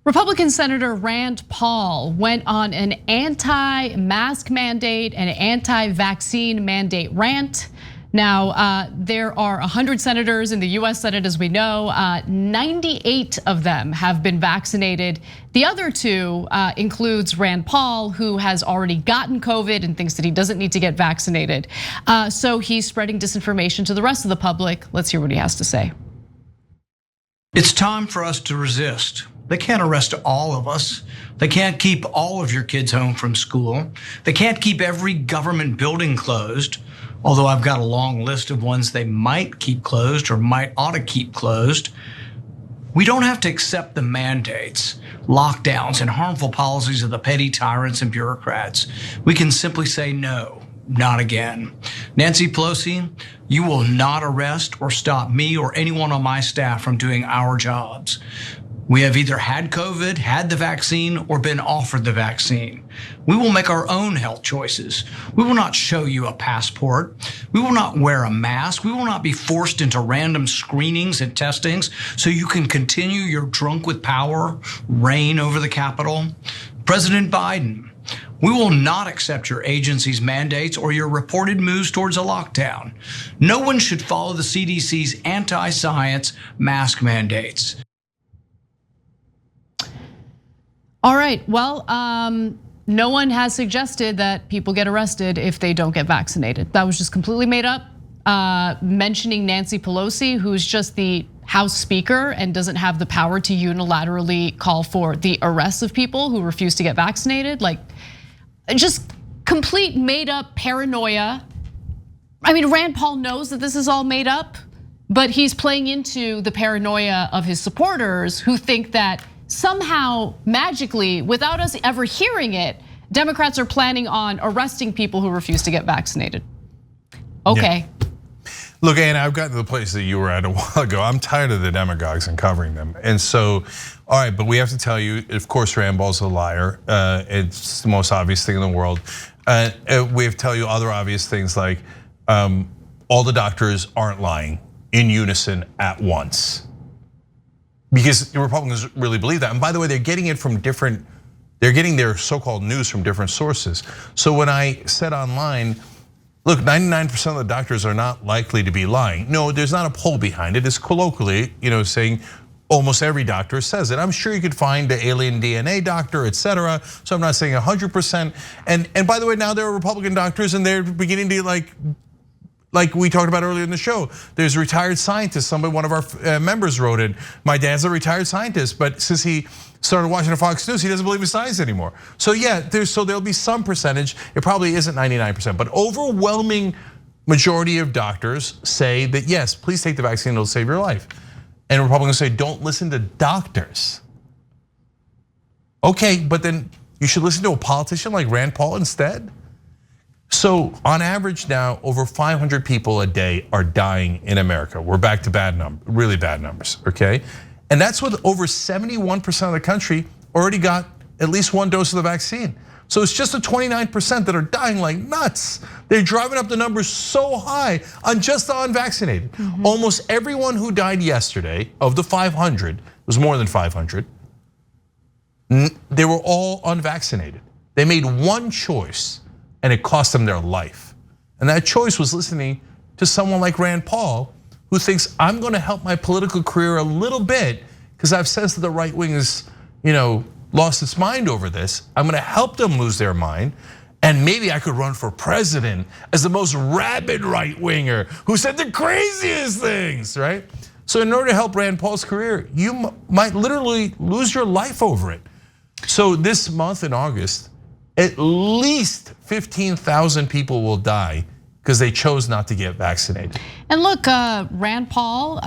Republican Senator Rand Paul went on an anti-mask mandate and an anti-vaccine mandate rant. Now, there are 100 senators in the US Senate, as we know. 98 of them have been vaccinated. The other two includes Rand Paul, who has already gotten COVID and thinks that he doesn't need to get vaccinated. So he's spreading disinformation to the rest of the public. Let's hear what he has to say. It's time for us to resist. They can't arrest all of us. They can't keep all of your kids home from school. They can't keep every government building closed, although I've got a long list of ones they might keep closed or might ought to keep closed. We don't have to accept the mandates, lockdowns, and harmful policies of the petty tyrants and bureaucrats. We can simply say no. Not again. Nancy Pelosi, you will not arrest or stop me or anyone on my staff from doing our jobs. We have either had COVID, had the vaccine, or been offered the vaccine. We will make our own health choices. We will not show you a passport. We will not wear a mask. We will not be forced into random screenings and testings so you can continue your drunk with power reign over the Capitol. President Biden, we will not accept your agency's mandates or your reported moves towards a lockdown. No one should follow the CDC's anti-science mask mandates. All right, well, no one has suggested that people get arrested if they don't get vaccinated. That was just completely made up. Mentioning Nancy Pelosi, who's just the House Speaker and doesn't have the power to unilaterally call for the arrest of people who refuse to get vaccinated. Like, just complete made up paranoia. I mean, Rand Paul knows that this is all made up, but he's playing into the paranoia of his supporters who think that somehow, magically, without us ever hearing it, Democrats are planning on arresting people who refuse to get vaccinated. Okay. Yeah. Look, Anna, I've gotten to the place that you were at a while ago. I'm tired of the demagogues and covering them. And so, all right, but we have to tell you, of course, Rand Paul's a liar. It's the most obvious thing in the world. We have to tell you other obvious things like all the doctors aren't lying in unison at once. Because the Republicans really believe that. And by the way, they're getting it from they're getting their so-called news from different sources. So when I said online, look, 99% of the doctors are not likely to be lying. No, there's not a poll behind it. It's colloquially, saying almost every doctor says it. I'm sure you could find the alien DNA doctor, etc. So I'm not saying 100%. And by the way, now there are Republican doctors and they're beginning to like we talked about earlier in the show, there's retired scientists. One of our members wrote it. My dad's a retired scientist, but since he started watching the Fox News, he doesn't believe in science anymore. So yeah, there'll be some percentage. It probably isn't 99%, but overwhelming majority of doctors say that yes, please take the vaccine, it'll save your life. And Republicans say don't listen to doctors. Okay, but then you should listen to a politician like Rand Paul instead. So on average now, over 500 people a day are dying in America. We're back to really bad numbers, okay? And that's with over 71% of the country already got at least one dose of the vaccine. So it's just the 29% that are dying like nuts. They're driving up the numbers so high on just the unvaccinated. Almost everyone who died yesterday, of the 500, it was more than 500, they were all unvaccinated. They made one choice and it cost them their life. And that choice was listening to someone like Rand Paul, who thinks I'm gonna help my political career a little bit because I've sensed that the right wing has, lost its mind over this. I'm gonna help them lose their mind. And maybe I could run for president as the most rabid right winger who said the craziest things, right? So in order to help Rand Paul's career, you might literally lose your life over it. So this month in August, at least 15,000 people will die because they chose not to get vaccinated. And look, Rand Paul,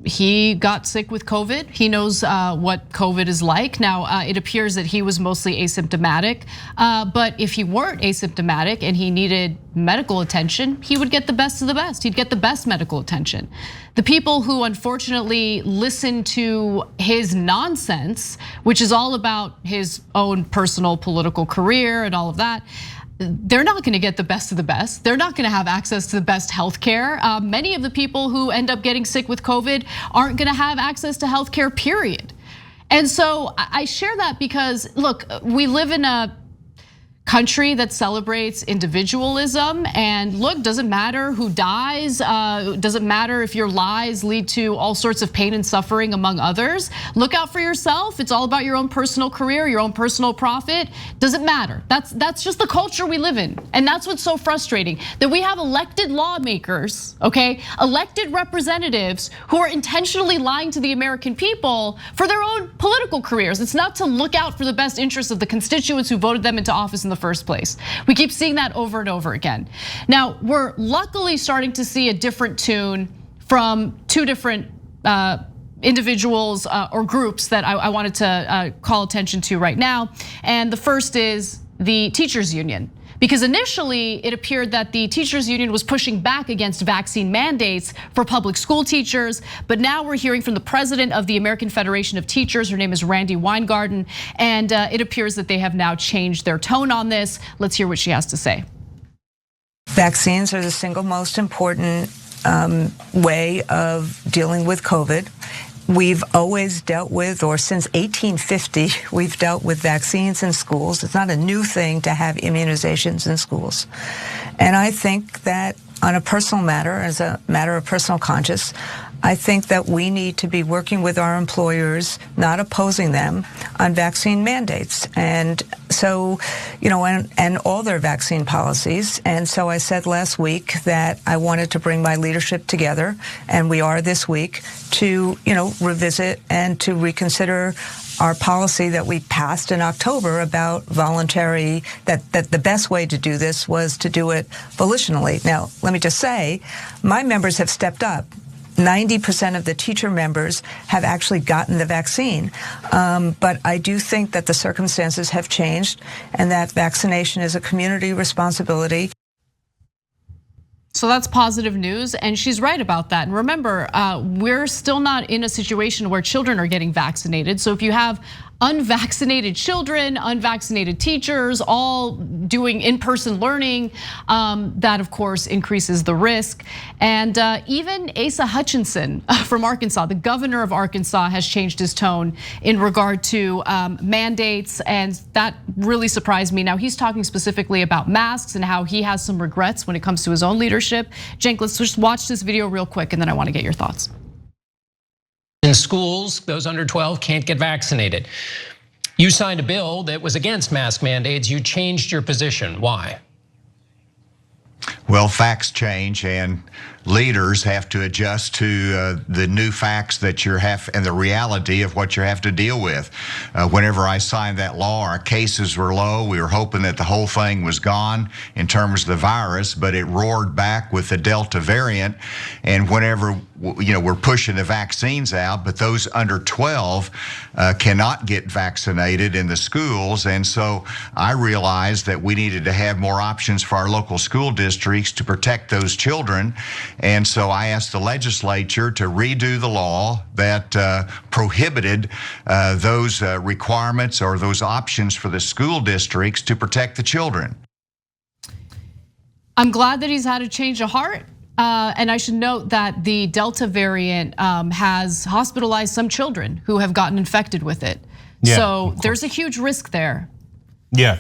he got sick with COVID. He knows what COVID is like. Now, it appears that he was mostly asymptomatic, but if he weren't asymptomatic and he needed medical attention, he would get the best of the best. He'd get the best medical attention. The people who unfortunately listen to his nonsense, which is all about his own personal political career and all of that, they're not gonna get the best of the best. They're not gonna have access to the best healthcare. Many of the people who end up getting sick with COVID aren't gonna have access to healthcare, period. And so I share that because, look, we live in a country that celebrates individualism, and look, doesn't matter who dies, doesn't matter if your lies lead to all sorts of pain and suffering among others. Look out for yourself. It's all about your own personal career, your own personal profit. Doesn't matter. That's just the culture we live in, and that's what's so frustrating, that we have elected lawmakers, okay, elected representatives who are intentionally lying to the American people for their own political careers. It's not to look out for the best interests of the constituents who voted them into office in the first place. We keep seeing that over and over again. Now, we're luckily starting to see a different tune from two different individuals or groups that I wanted to call attention to right now. And the first is the teachers union. Because initially it appeared that the teachers union was pushing back against vaccine mandates for public school teachers, but now we're hearing from the president of the American Federation of Teachers. Her name is Randi Weingarten, and it appears that they have now changed their tone on this. Let's hear what she has to say. Vaccines are the single most important way of dealing with COVID. We've always dealt with, or since 1850, we've dealt with vaccines in schools. It's not a new thing to have immunizations in schools. And I think that on a personal matter, as a matter of personal conscience, I think that we need to be working with our employers, not opposing them, on vaccine mandates. And so, and all their vaccine policies. And so I said last week that I wanted to bring my leadership together, and we are this week, to, revisit and to reconsider our policy that we passed in October about voluntary, that the best way to do this was to do it volitionally. Now, let me just say, my members have stepped up. 90% of the teacher members have actually gotten the vaccine. But I do think that the circumstances have changed and that vaccination is a community responsibility. So that's positive news, and she's right about that. And remember, we're still not in a situation where children are getting vaccinated. So if you have unvaccinated children, unvaccinated teachers, all doing in-person learning, that of course increases the risk. And even Asa Hutchinson from Arkansas, the governor of Arkansas, has changed his tone in regard to mandates, and that really surprised me. Now he's talking specifically about masks and how he has some regrets when it comes to his own leadership. Cenk, let's just watch this video real quick, and then I want to get your thoughts. In schools, those under 12 can't get vaccinated. You signed a bill that was against mask mandates. You changed your position. Why? Well, facts change, and leaders have to adjust to the new facts that you have and the reality of what you have to deal with. Whenever I signed that law, our cases were low. We were hoping that the whole thing was gone in terms of the virus, but it roared back with the Delta variant. And whenever we're pushing the vaccines out, but those under 12 cannot get vaccinated in the schools. And so I realized that we needed to have more options for our local school districts to protect those children. And so I asked the legislature to redo the law that prohibited those requirements or those options for the school districts to protect the children. I'm glad that he's had a change of heart. And I should note that the Delta variant has hospitalized some children who have gotten infected with it. Yeah, so there's a huge risk there. Yeah,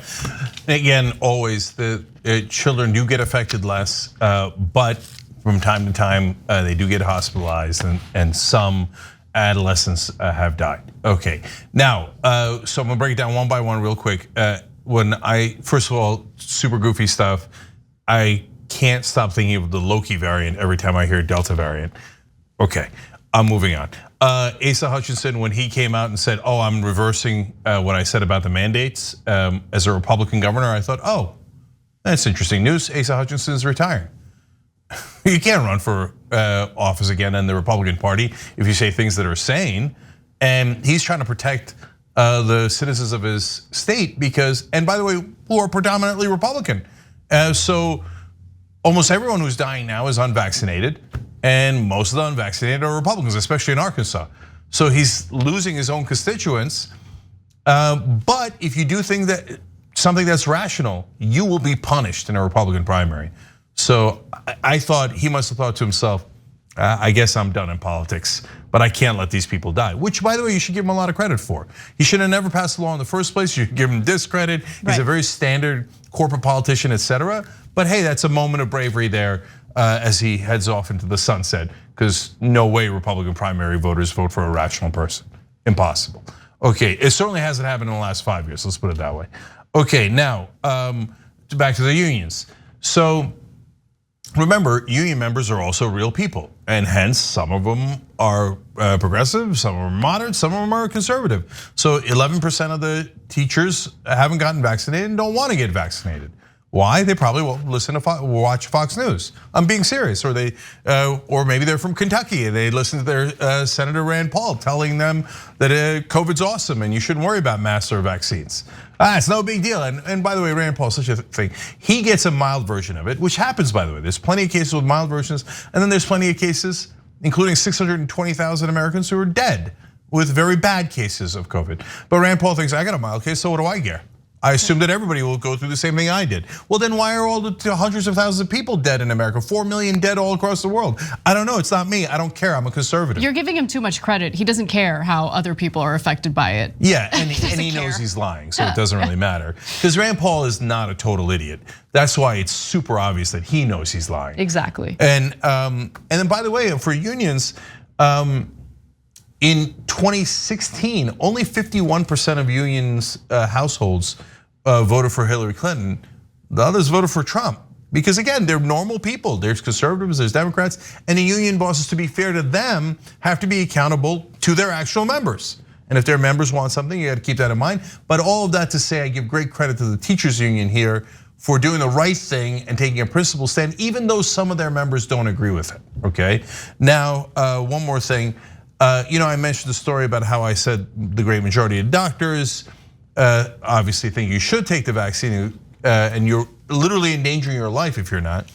again, always the children do get affected less, but from time to time they do get hospitalized, and some adolescents have died. Okay, now, so I'm gonna break it down one by one real quick. First of all, super goofy stuff. I can't stop thinking of the Loki variant every time I hear Delta variant. Okay, I'm moving on. Asa Hutchinson, when he came out and said, "Oh, I'm reversing what I said about the mandates," as a Republican governor, I thought, "Oh, that's interesting news. Asa Hutchinson is retiring." You can't run for office again in the Republican Party if you say things that are sane. And he's trying to protect the citizens of his state because, and by the way, who are predominantly Republican. So almost everyone who's dying now is unvaccinated, and most of the unvaccinated are Republicans, especially in Arkansas. So he's losing his own constituents. But if you do something that's rational, you will be punished in a Republican primary. So I thought he must have thought to himself, I guess I'm done in politics, but I can't let these people die. Which, by the way, you should give him a lot of credit for. He should have never passed the law in the first place. You should give him discredit. He's a very standard corporate politician, etc. But hey, that's a moment of bravery there as he heads off into the sunset, because no way Republican primary voters vote for a rational person. Impossible. Okay, it certainly hasn't happened in the last 5 years, let's put it that way. Okay, now, back to the unions. So, remember, union members are also real people, and hence some of them are progressive, some of them are moderate, some of them are conservative. So 11% of the teachers haven't gotten vaccinated and don't want to get vaccinated. Why? They probably won't listen to watch Fox News. I'm being serious. Or maybe they're from Kentucky and they listen to their Senator Rand Paul telling them that COVID's awesome and you shouldn't worry about masks or vaccines. It's no big deal. And by the way, Rand Paul, such a thing. He gets a mild version of it, which happens, by the way. There's plenty of cases with mild versions, and then there's plenty of cases, including 620,000 Americans who are dead with very bad cases of COVID. But Rand Paul thinks, I got a mild case, so what do I care? I assume that everybody will go through the same thing I did. Well, then why are all the hundreds of thousands of people dead in America? 4 million dead all across the world. I don't know, it's not me, I don't care, I'm a conservative. You're giving him too much credit. He doesn't care how other people are affected by it. Yeah, and he knows he's lying, so it doesn't really matter. Because Rand Paul is not a total idiot. That's why it's super obvious that he knows he's lying. Exactly. And then by the way, for unions, in 2016, only 51% of unions households voted for Hillary Clinton. The others voted for Trump. Because again, they're normal people. There's conservatives, there's Democrats, and the union bosses, to be fair to them, have to be accountable to their actual members. And if their members want something, you got to keep that in mind. But all of that to say, I give great credit to the teachers union here for doing the right thing and taking a principled stand, even though some of their members don't agree with it, okay? Now, one more thing. I mentioned the story about how I said the great majority of doctors obviously think you should take the vaccine, and you're literally endangering your life if you're not.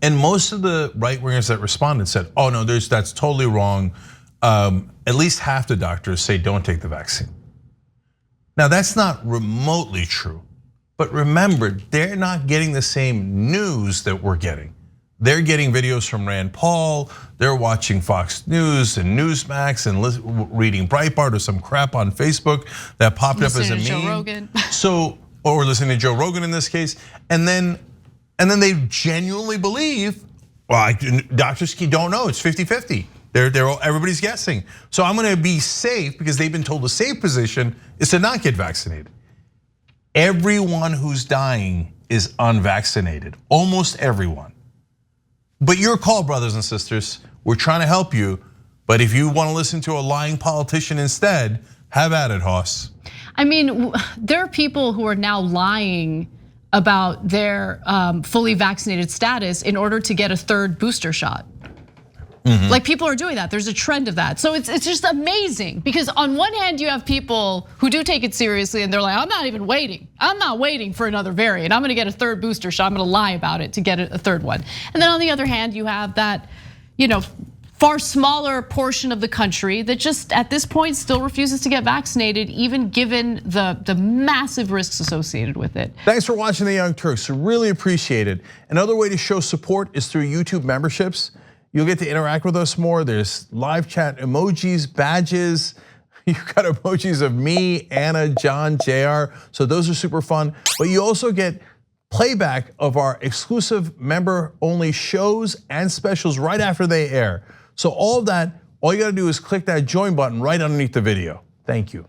And most of the right wingers that responded said, "Oh no, that's totally wrong." At least half the doctors say don't take the vaccine. Now that's not remotely true, but remember, they're not getting the same news that we're getting. They're getting videos from Rand Paul, they're watching Fox News and Newsmax and reading Breitbart or some crap on Facebook that popped up as a meme. Joe Rogan. So, or listening to Joe Rogan in this case, and then they genuinely believe, well, doctors don't know, it's 50-50. Everybody's guessing. So I'm gonna be safe because they've been told the safe position is to not get vaccinated. Everyone who's dying is unvaccinated, almost everyone. But your call, brothers and sisters. We're trying to help you, but if you want to listen to a lying politician instead, have at it, Hoss. I mean, there are people who are now lying about their fully vaccinated status in order to get a third booster shot. Like people are doing that. There's a trend of that. So it's just amazing because on one hand you have people who do take it seriously and they're like, I'm not even waiting. I'm not waiting for another variant. I'm gonna get a third booster shot. I'm gonna lie about it to get a third one. And then on the other hand, you have that, far smaller portion of the country that just at this point still refuses to get vaccinated, even given the massive risks associated with it. Thanks for watching the Young Turks, really appreciate it. Another way to show support is through YouTube memberships. You'll get to interact with us more. There's live chat emojis, badges. You've got emojis of me, Anna, John, JR. So those are super fun. But you also get playback of our exclusive member-only shows and specials right after they air. So all of that, all you gotta do is click that join button right underneath the video. Thank you.